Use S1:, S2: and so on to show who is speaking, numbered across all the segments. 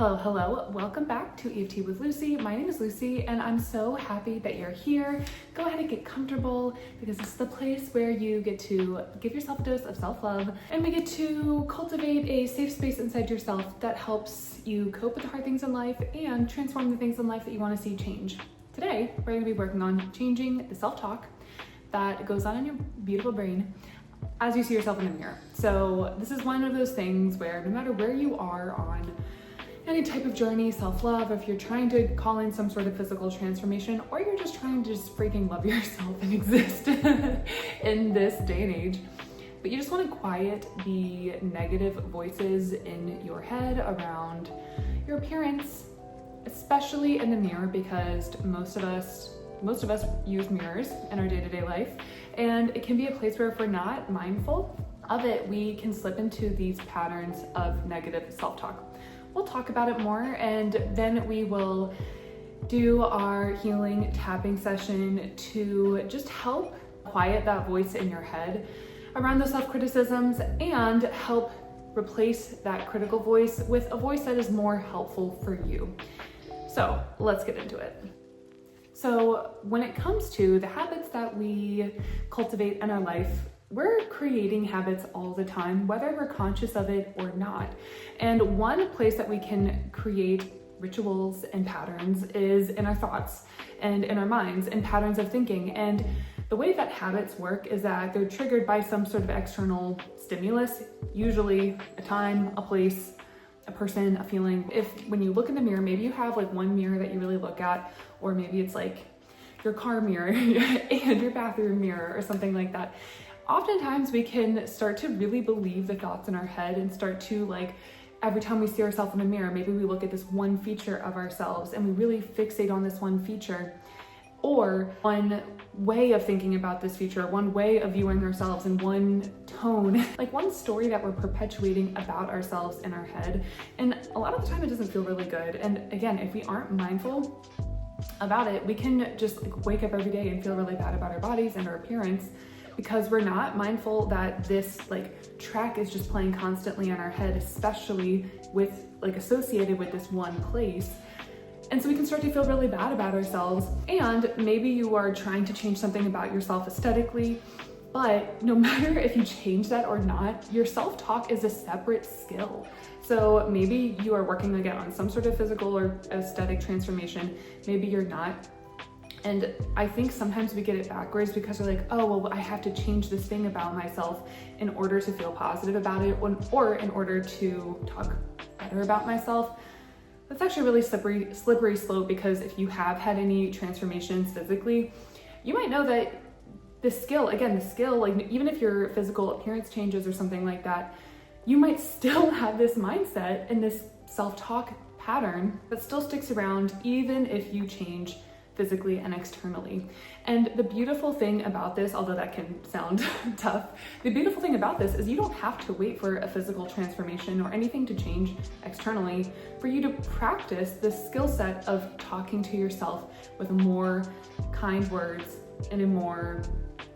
S1: Hello, welcome back to EFT with Lucy. My name is Lucy and I'm so happy that you're here. Go ahead and get comfortable because this is the place where you get to give yourself a dose of self-love and we get to cultivate a safe space inside yourself that helps you cope with the hard things in life and transform the things in life that you want to see change. Today, we're going to be working on changing the self-talk that goes on in your beautiful brain as you see yourself in the mirror. So this is one of those things where no matter where you are on any type of journey, self-love, if you're trying to call in some sort of physical transformation, or you're just trying to just freaking love yourself and exist in this day and age, but you just want to quiet the negative voices in your head around your appearance, especially in the mirror, because most of us use mirrors in our day-to-day life, and it can be a place where if we're not mindful of it, we can slip into these patterns of negative self-talk. We'll talk about it more, and then we will do our healing tapping session to just help quiet that voice in your head around the self-criticisms and help replace that critical voice with a voice that is more helpful for you. So let's get into it. So when it comes to the habits that we cultivate in our life, we're creating habits all the time, whether we're conscious of it or not. And one place that we can create rituals and patterns is in our thoughts and in our minds and patterns of thinking. And the way that habits work is that they're triggered by some sort of external stimulus, usually a time, a place, a person, a feeling. If when you look in the mirror, maybe you have like one mirror that you really look at, or maybe it's like your car mirror and your bathroom mirror or something like that. Oftentimes we can start to really believe the thoughts in our head and start to, like, every time we see ourselves in a mirror, maybe we look at this one feature of ourselves and we really fixate on this one feature or one way of thinking about this feature, one way of viewing ourselves in one tone, like one story that we're perpetuating about ourselves in our head. And a lot of the time it doesn't feel really good. And again, if we aren't mindful about it, we can just like wake up every day and feel really bad about our bodies and our appearance, because we're not mindful that this like track is just playing constantly in our head, especially with like associated with this one place. And so we can start to feel really bad about ourselves. And maybe you are trying to change something about yourself aesthetically, but no matter if you change that or not, your self-talk is a separate skill. So maybe you are working again on some sort of physical or aesthetic transformation, maybe you're not. And I think sometimes we get it backwards because we're like, oh, well, I have to change this thing about myself in order to feel positive about it or in order to talk better about myself. That's actually really slippery slope, because if you have had any transformations physically, you might know that the skill, like even if your physical appearance changes or something like that, you might still have this mindset and this self-talk pattern that still sticks around even if you change physically and externally. And the beautiful thing about this, although that can sound tough, the beautiful thing about this is you don't have to wait for a physical transformation or anything to change externally for you to practice the skill set of talking to yourself with more kind words in a more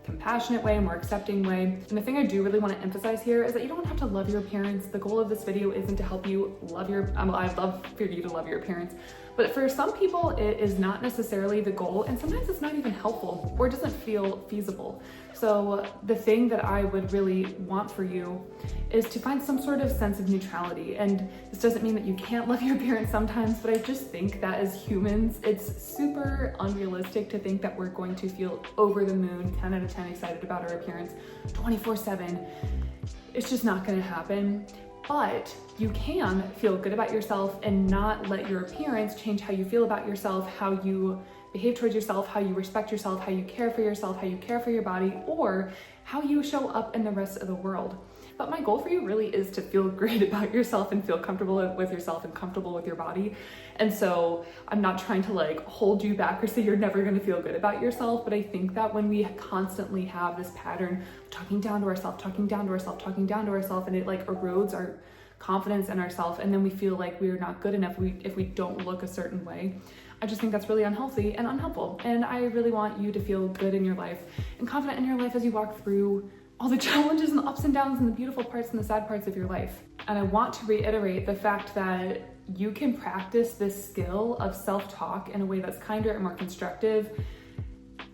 S1: compassionate way, a more accepting way. And the thing I do really want to emphasize here is that you don't have to love your appearance. The goal of this video isn't to help you love I'd love for you to love your appearance, but for some people it is not necessarily the goal, and sometimes it's not even helpful or doesn't feel feasible. So the thing that I would really want for you is to find some sort of sense of neutrality. And this doesn't mean that you can't love your appearance sometimes, but I just think that as humans, it's super unrealistic to think that we're going to feel over the moon, 10 out of 10 excited about our appearance 24/7. It's just not gonna happen. But you can feel good about yourself and not let your appearance change how you feel about yourself, how you behave towards yourself, how you respect yourself, how you care for yourself, how you care for your body, or how you show up in the rest of the world. But my goal for you really is to feel great about yourself and feel comfortable with yourself and comfortable with your body. And so I'm not trying to like hold you back or say you're never going to feel good about yourself. But I think that when we constantly have this pattern of talking down to ourselves, and it like erodes our confidence in ourselves, and then we feel like we're not good enough if we don't look a certain way. I just think that's really unhealthy and unhelpful. And I really want you to feel good in your life and confident in your life as you walk through all the challenges and the ups and downs and the beautiful parts and the sad parts of your life. And I want to reiterate the fact that you can practice this skill of self-talk in a way that's kinder and more constructive,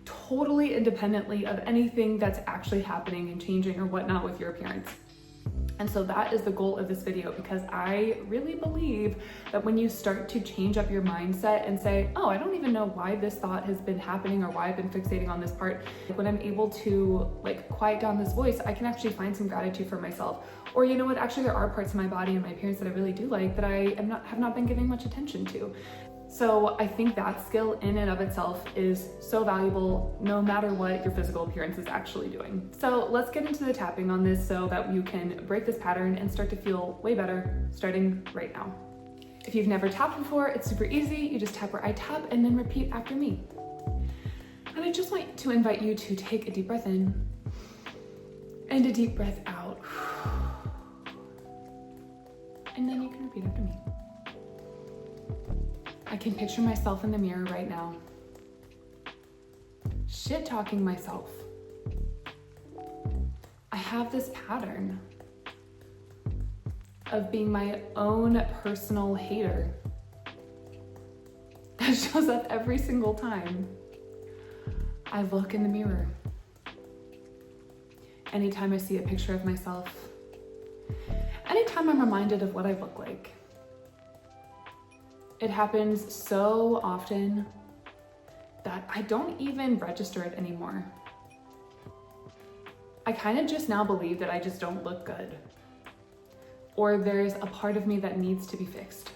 S1: totally independently of anything that's actually happening and changing or whatnot with your appearance. And so that is the goal of this video, because I really believe that when you start to change up your mindset and say, oh, I don't even know why this thought has been happening or why I've been fixating on this part, when I'm able to like quiet down this voice, I can actually find some gratitude for myself. Or you know what, actually there are parts of my body and my appearance that I really do like that I have not been giving much attention to. So I think that skill in and of itself is so valuable no matter what your physical appearance is actually doing. So let's get into the tapping on this so that you can break this pattern and start to feel way better starting right now. If you've never tapped before, it's super easy. You just tap where I tap and then repeat after me. And I just want to invite you to take a deep breath in and a deep breath out. And then you can repeat after me. I can picture myself in the mirror right now, shit-talking myself. I have this pattern of being my own personal hater that shows up every single time I look in the mirror. Anytime I see a picture of myself, anytime I'm reminded of what I look like. It happens so often that I don't even register it anymore. I kind of just now believe that I just don't look good, or there's a part of me that needs to be fixed.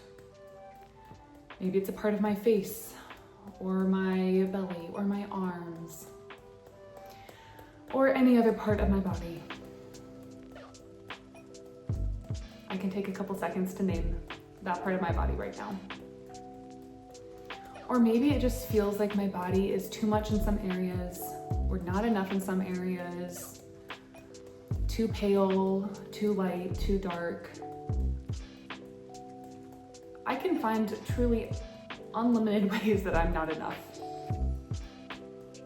S1: Maybe it's a part of my face, or my belly, or my arms, or any other part of my body. I can take a couple seconds to name that part of my body right now. Or maybe it just feels like my body is too much in some areas, or not enough in some areas, too pale, too light, too dark. I can find truly unlimited ways that I'm not enough,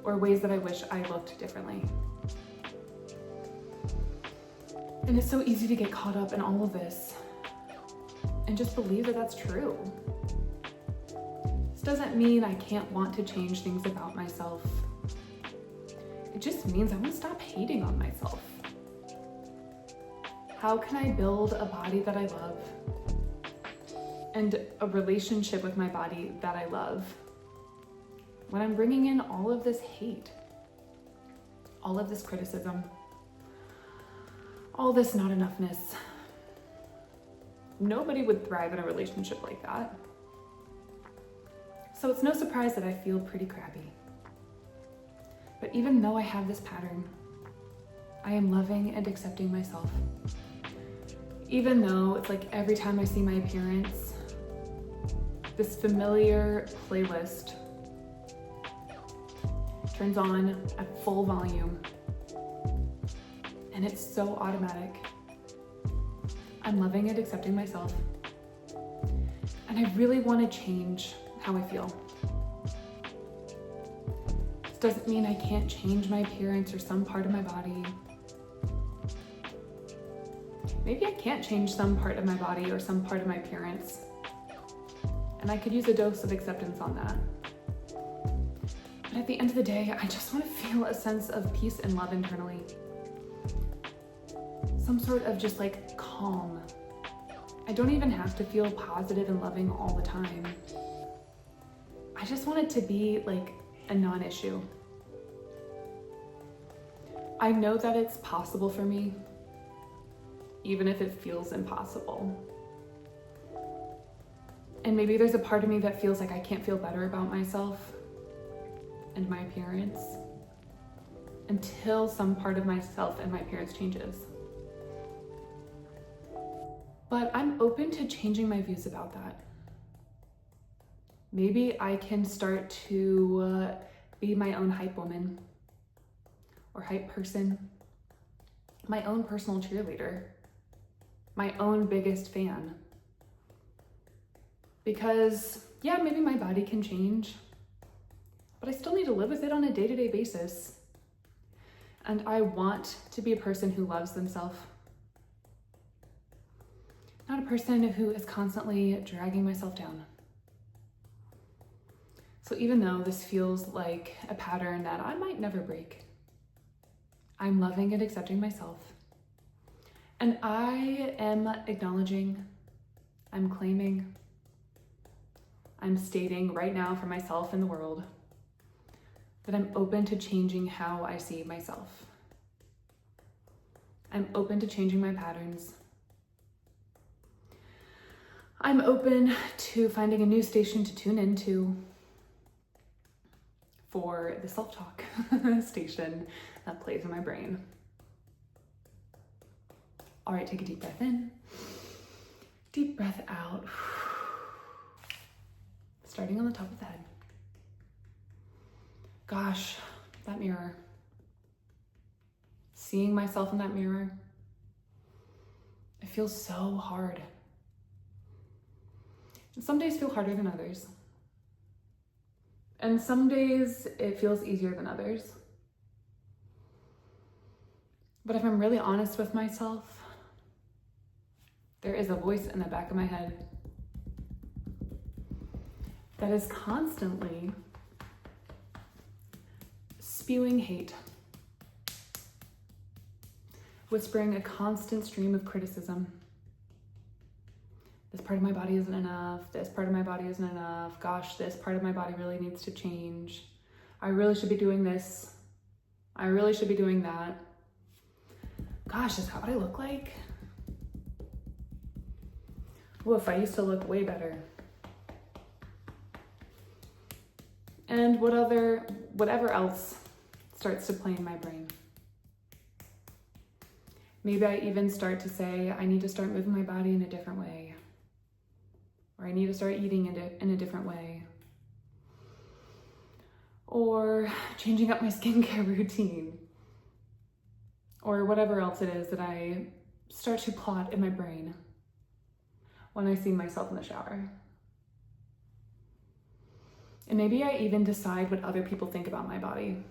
S1: or ways that I wish I looked differently. And it's so easy to get caught up in all of this and just believe that that's true. This doesn't mean I can't want to change things about myself. It just means I want to stop hating on myself. How can I build a body that I love and a relationship with my body that I love when I'm bringing in all of this hate, all of this criticism, all this not enoughness? Nobody would thrive in a relationship like that. So it's no surprise that I feel pretty crappy. But even though I have this pattern, I am loving and accepting myself. Even though it's like every time I see my appearance, this familiar playlist turns on at full volume, and it's so automatic. I'm loving and accepting myself, and I really want to change how I feel. This doesn't mean I can't change my appearance or some part of my body. Maybe I can't change some part of my body or some part of my appearance, and I could use a dose of acceptance on that. But at the end of the day, I just want to feel a sense of peace and love internally. Some sort of just like calm. I don't even have to feel positive and loving all the time. I just want it to be like a non-issue. I know that it's possible for me, even if it feels impossible. And maybe there's a part of me that feels like I can't feel better about myself and my appearance until some part of myself and my appearance changes. But I'm open to changing my views about that. Maybe I can start to be my own hype woman or hype person, my own personal cheerleader, my own biggest fan. Because yeah, maybe my body can change, but I still need to live with it on a day-to-day basis. And I want to be a person who loves themselves. not a person who is constantly dragging myself down. So even though this feels like a pattern that I might never break, I'm loving and accepting myself. And I am acknowledging, I'm claiming, I'm stating right now for myself and the world that I'm open to changing how I see myself. I'm open to changing my patterns. I'm open to finding a new station to tune into for the self-talk station that plays in my brain. All right, take a deep breath in, deep breath out. Starting on the top of the head. Gosh, that mirror. Seeing myself in that mirror, it feels so hard. And some days feel harder than others. And some days it feels easier than others. But if I'm really honest with myself, there is a voice in the back of my head that is constantly spewing hate, whispering a constant stream of criticism. This part of my body isn't enough. This part of my body isn't enough. Gosh, this part of my body really needs to change. I really should be doing this. I really should be doing that. Gosh, is that what I look like? Woof, I used to look way better. And whatever else starts to play in my brain. Maybe I even start to say, I need to start moving my body in a different way. Or I need to start eating in a different way. Or changing up my skincare routine. Or whatever else it is that I start to plot in my brain when I see myself in the shower. And maybe I even decide what other people think about my body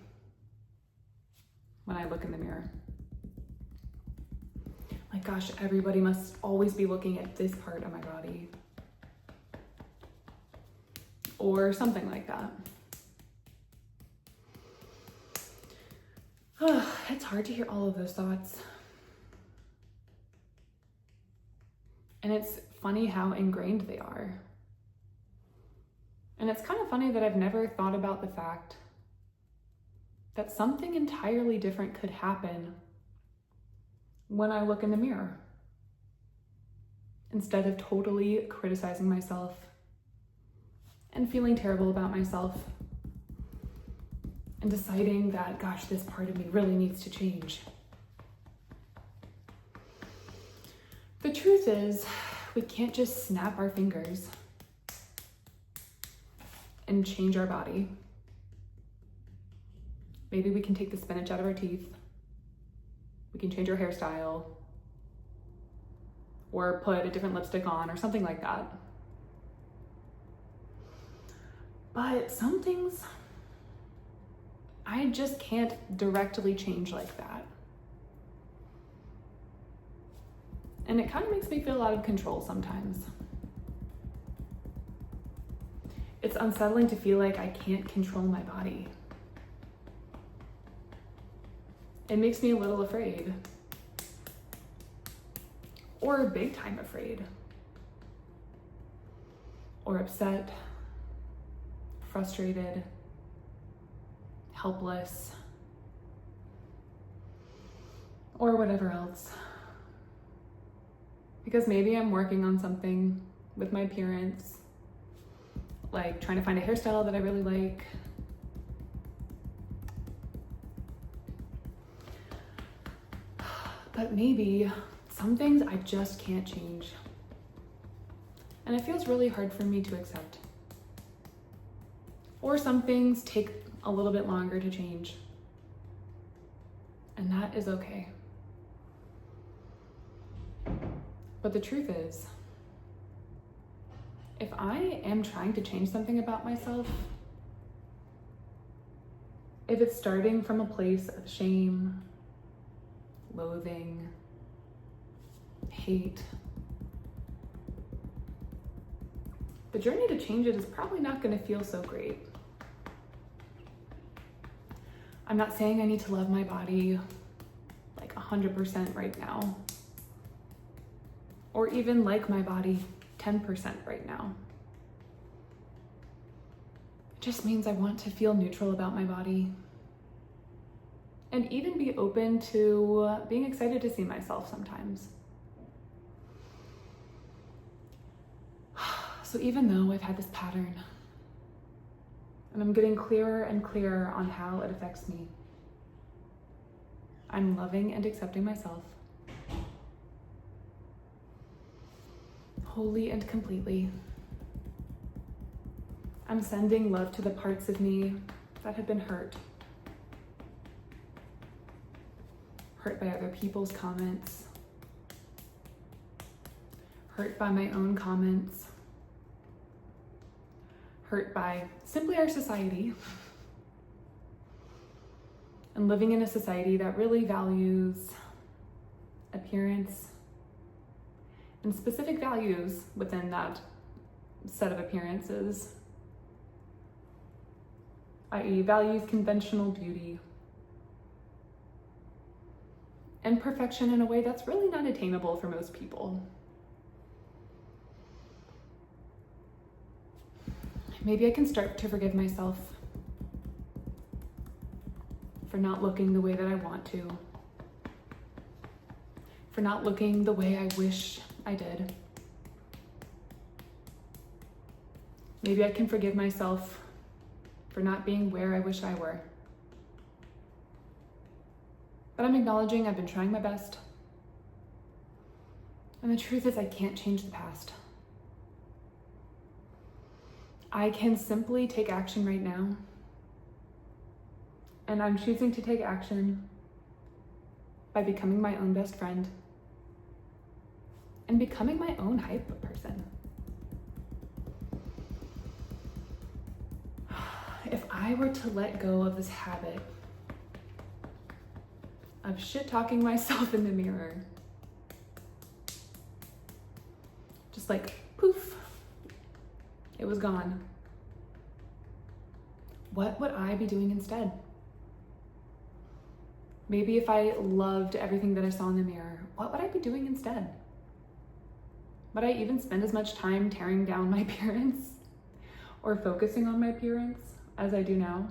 S1: when I look in the mirror. Like, gosh, everybody must always be looking at this part of my body. Or something like that. It's hard to hear all of those thoughts. And it's funny how ingrained they are. And it's kind of funny that I've never thought about the fact that something entirely different could happen when I look in the mirror. Instead of totally criticizing myself and feeling terrible about myself and deciding that, gosh, this part of me really needs to change. The truth is, we can't just snap our fingers and change our body. Maybe we can take the spinach out of our teeth. We can change our hairstyle or put a different lipstick on or something like that. But some things I just can't directly change like that. And it kind of makes me feel out of control sometimes. It's unsettling to feel like I can't control my body. It makes me a little afraid. Or big time afraid. Or upset, frustrated, helpless, or whatever else. Because maybe I'm working on something with my appearance, like trying to find a hairstyle that I really like. But maybe some things I just can't change. And it feels really hard for me to accept. Or some things take a little bit longer to change. And that is okay. But the truth is, if I am trying to change something about myself, if it's starting from a place of shame, loathing, hate, the journey to change it is probably not going to feel so great. I'm not saying I need to love my body like 100% right now, or even like my body 10% right now. It just means I want to feel neutral about my body and even be open to being excited to see myself sometimes. So even though I've had this pattern, and I'm getting clearer and clearer on how it affects me, I'm loving and accepting myself wholly and completely. I'm sending love to the parts of me that have been hurt by other people's comments, hurt by my own comments, hurt by simply our society, and living in a society that really values appearance and specific values within that set of appearances, i.e. values conventional beauty and perfection in a way that's really not attainable for most people. Maybe I can start to forgive myself for not looking the way that I want to, for not looking the way I wish I did. Maybe I can forgive myself for not being where I wish I were. But I'm acknowledging I've been trying my best. And the truth is I can't change the past. I can simply take action right now. And I'm choosing to take action by becoming my own best friend and becoming my own hype person. If I were to let go of this habit of shit-talking myself in the mirror, just like poof, it was gone. What would I be doing instead? Maybe if I loved everything that I saw in the mirror, what would I be doing instead? Would I even spend as much time tearing down my appearance or focusing on my appearance as I do now?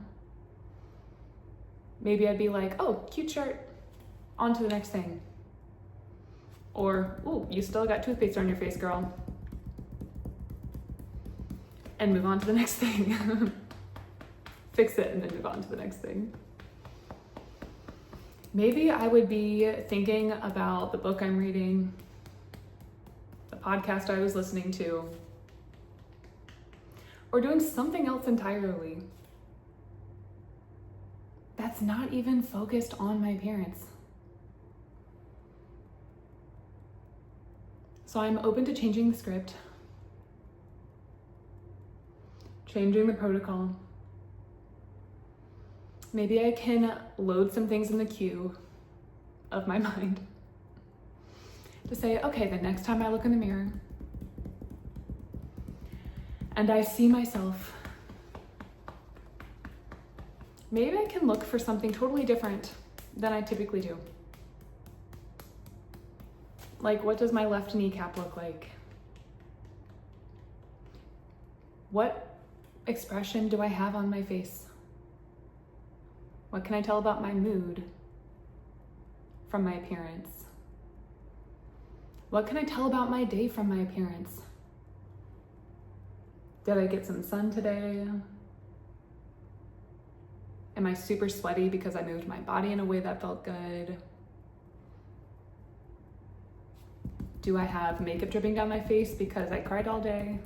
S1: Maybe I'd be like, oh, cute shirt, on to the next thing. Or, ooh, you still got toothpaste on your face, girl. And move on to the next thing. Fix it and then move on to the next thing. Maybe I would be thinking about the book I'm reading, the podcast I was listening to, or doing something else entirely that's not even focused on my appearance. So I'm open to changing the script, changing the protocol. Maybe I can load some things in the queue of my mind to say, okay, the next time I look in the mirror and I see myself, maybe I can look for something totally different than I typically do. Like, what does my left kneecap look like? What expression do I have on my face? What can I tell about my mood from my appearance? What can I tell about my day from my appearance? Did I get some sun today? Am I super sweaty because I moved my body in a way that felt good? Do I have makeup dripping down my face because I cried all day?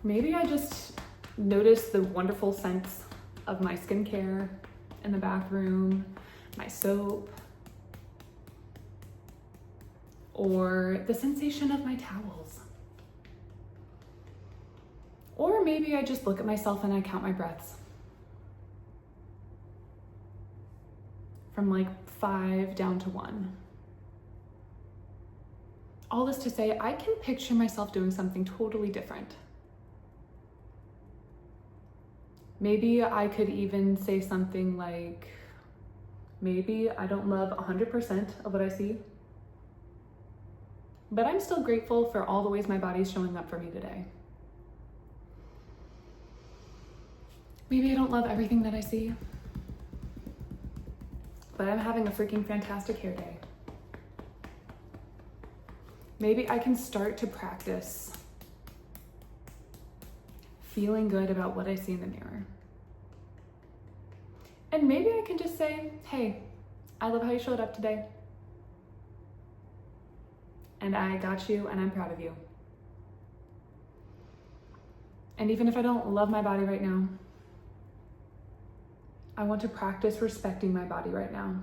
S1: Maybe I just notice the wonderful scents of my skincare in the bathroom, my soap, or the sensation of my towels. Or maybe I just look at myself and I count my breaths. From like 5 down to 1. all this to say, I can picture myself doing something totally different. Maybe I could even say something like, maybe I don't love 100% of what I see, but I'm still grateful for all the ways my body's showing up for me today. Maybe I don't love everything that I see, but I'm having a freaking fantastic hair day. Maybe I can start to practice feeling good about what I see in the mirror. And maybe I can just say, hey, I love how you showed up today. And I got you, and I'm proud of you. And even if I don't love my body right now, I want to practice respecting my body right now.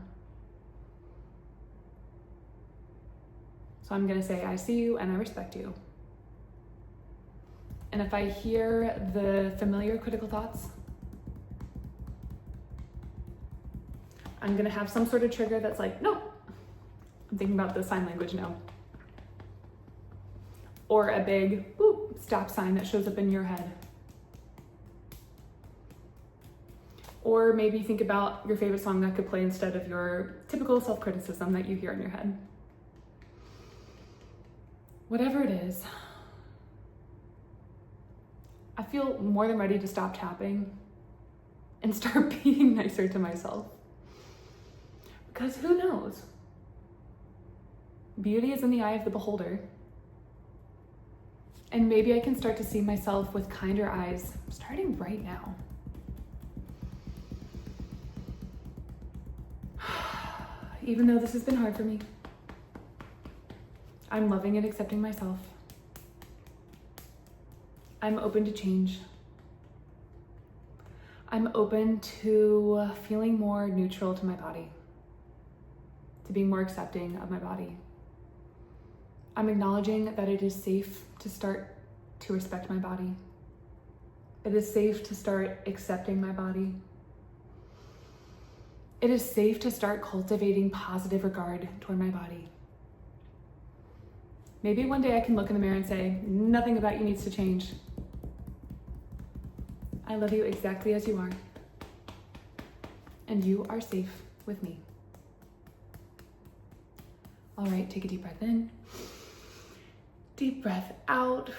S1: So I'm gonna say, I see you and I respect you. And if I hear the familiar critical thoughts, I'm gonna have some sort of trigger that's like, no, I'm thinking about the sign language now. Or a big boop, stop sign that shows up in your head. Or maybe think about your favorite song that could play instead of your typical self-criticism that you hear in your head. Whatever it is, I feel more than ready to stop tapping and start being nicer to myself. Because who knows? Beauty is in the eye of the beholder. And maybe I can start to see myself with kinder eyes starting right now. Even though this has been hard for me, I'm loving and accepting myself. I'm open to change. I'm open to feeling more neutral to my body, to being more accepting of my body. I'm acknowledging that it is safe to start to respect my body. It is safe to start accepting my body. It is safe to start cultivating positive regard toward my body. Maybe one day I can look in the mirror and say, nothing about you needs to change. I love you exactly as you are. And you are safe with me. All right, take a deep breath in. Deep breath out.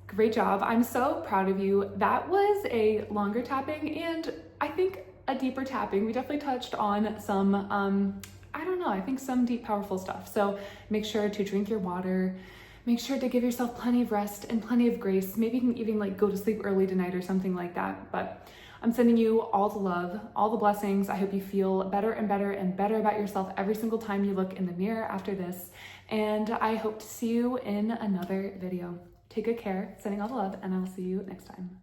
S1: Great job. I'm so proud of you. That was a longer tapping and I think a deeper tapping. We definitely touched on some, I think some deep, powerful stuff. So make sure to drink your water. Make sure to give yourself plenty of rest and plenty of grace. Maybe you can even like go to sleep early tonight or something like that. But I'm sending you all the love, all the blessings. I hope you feel better and better and better about yourself every single time you look in the mirror after this. And I hope to see you in another video. Take good care, sending all the love, and I'll see you next time.